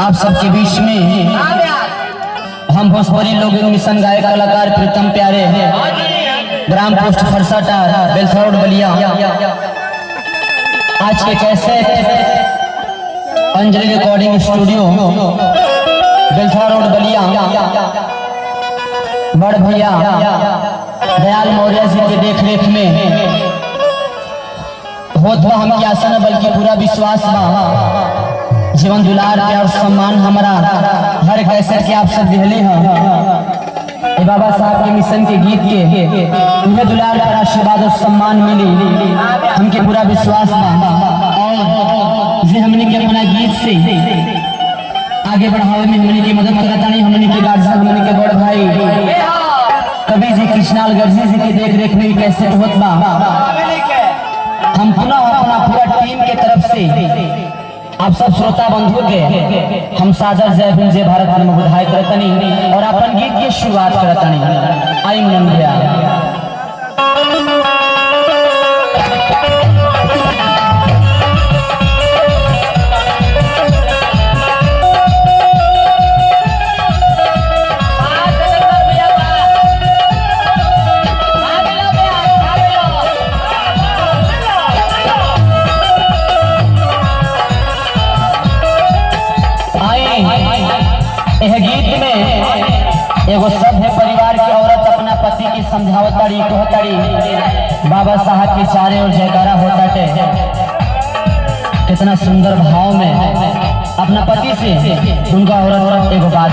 आप सबके बीच में हम भोजपुरी लोग मिशन गायक कलाकार प्रीतम प्यारे ग्राम पोस्ट फरसाटा बेलथौड़ बलिया आज के कैसे अंजलि रिकॉर्डिंग स्टूडियो बेलथौड़ रोड बलिया बड़ भैया दयाल मौर्य जी के देख रेख में होत बा हम आशा न बल्कि पूरा विश्वास बा जीवन दुलार प्यार सम्मान हमारा हर कैसे के आप सब दिहले हैं बाबा साहब के मिशन के गीत के उन्हें दुलार प्यार आशीर्वाद और सम्मान मिली हमके पूरा विश्वास बा और जे हमने के अपना गीत से आगे बढ़ावे में हमने की मदद करता नहीं हमने के गार्जियन हमने के बड़ भाई कवि जी कृष्णाल गर्जी जी की देख रेख में कैसे होत बा हम पुनः अपना पूरा टीम के तरफ से आप सब श्रोता बंधु के हम साजर जय भीम जय भारत में बधाई करतनी और अपन गीत की शुरुआत करतनी आई मन भैया यह गीत में एगो सभ्य परिवार की औरत अपना पति की समझावताड़ी कहताड़ी बाबा साहब के चारे और जयकारा होता है कितना सुंदर भाव में अपना पति से उनका औरत एगो बात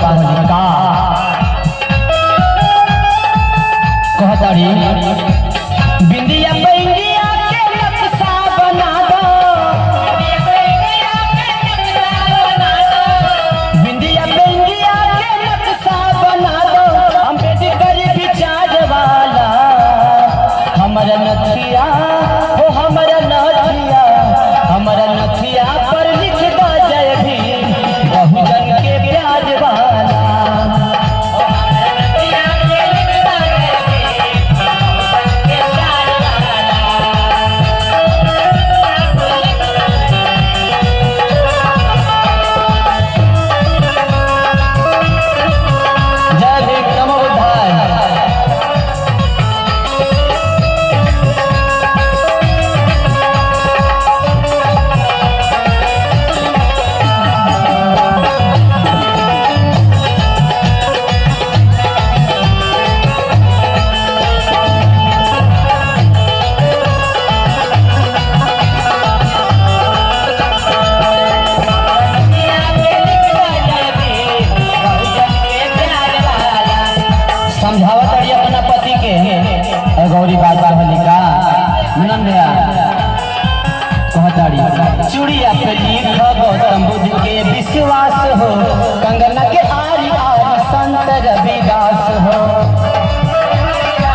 कहताड़ी